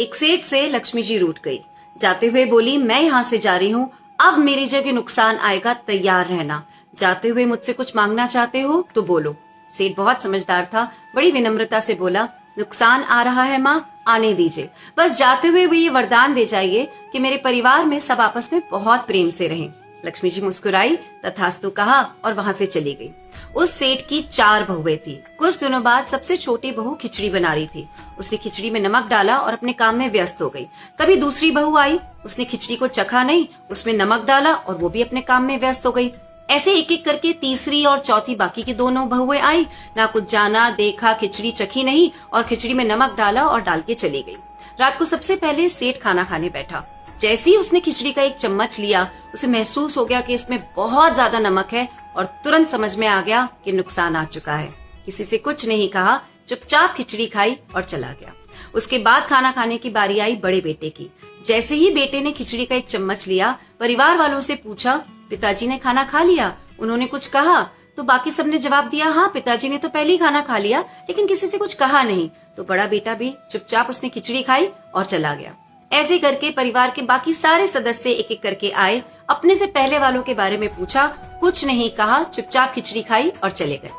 एक सेठ से लक्ष्मी जी रूठ गई। जाते हुए बोली, मैं यहाँ से जा रही हूँ, अब मेरी जगह नुकसान आएगा, तैयार रहना। जाते हुए मुझसे कुछ मांगना चाहते हो तो बोलो। सेठ बहुत समझदार था, बड़ी विनम्रता से बोला, नुकसान आ रहा है माँ, आने दीजिए। बस जाते हुए वो ये वरदान दे जाइए कि मेरे परिवार में सब आपस में बहुत प्रेम से रहें। लक्ष्मी जी मुस्कुराई, तथास्तु कहा और वहां से चली गई। उस सेठ की 4 बहुएं थी। कुछ दिनों बाद सबसे छोटी बहू खिचड़ी बना रही थी। उसने खिचड़ी में नमक डाला और अपने काम में व्यस्त हो गई। तभी दूसरी बहू आई, उसने खिचड़ी को चखा नहीं, उसमें नमक डाला और वो भी अपने काम में व्यस्त हो गई। ऐसे एक एक करके तीसरी और चौथी बाकी की दोनों बहुएं आई, ना कुछ जाना देखा, खिचड़ी चखी नहीं और खिचड़ी में नमक डाला और डाल के चली गई। रात को सबसे पहले सेठ खाना खाने बैठा। जैसे ही उसने खिचड़ी का एक चम्मच लिया, उसे महसूस हो गया कि इसमें बहुत ज्यादा नमक है और तुरंत समझ में आ गया कि नुकसान आ चुका है। किसी से कुछ नहीं कहा, चुपचाप खिचड़ी खाई और चला गया। उसके बाद खाना खाने की बारी आई बड़े बेटे की। जैसे ही बेटे ने खिचड़ी का एक चम्मच लिया, परिवार वालों से पूछा, पिताजी ने खाना खा लिया? उन्होंने कुछ कहा? तो बाकी सबने जवाब दिया, हाँ पिताजी ने तो पहले ही खाना खा लिया, लेकिन किसी से कुछ कहा नहीं। तो बड़ा बेटा भी चुपचाप उसने खिचड़ी खाई और चला गया। ऐसे करके परिवार के बाकी सारे सदस्य एक एक करके आए, अपने से पहले वालों के बारे में पूछा, कुछ नहीं कहा, चुपचाप खिचड़ी खाई और चले गए।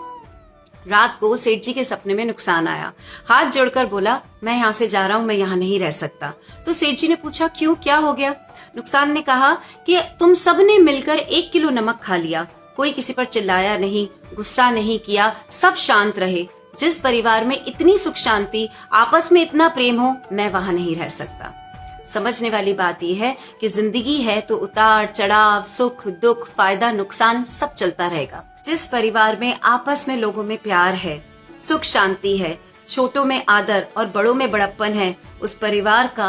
रात को सेठ जी के सपने में नुकसान आया। हाथ जोड़कर बोला, मैं यहाँ से जा रहा हूँ, मैं यहाँ नहीं रह सकता। तो सेठ जी ने पूछा, क्यों, क्या हो गया? नुकसान ने कहा कि तुम सबने मिलकर 1 किलो नमक खा लिया, कोई किसी पर चिल्लाया नहीं, गुस्सा नहीं किया, सब शांत रहे। जिस परिवार में इतनी सुख शांति, आपस में इतना प्रेम हो, मैं वहां नहीं रह सकता। समझने वाली बात यह है कि जिंदगी है तो उतार चढ़ाव, सुख दुख, फायदा नुकसान सब चलता रहेगा। जिस परिवार में आपस में लोगों में प्यार है, सुख शांति है, छोटों में आदर और बड़ों में बड़प्पन है, उस परिवार का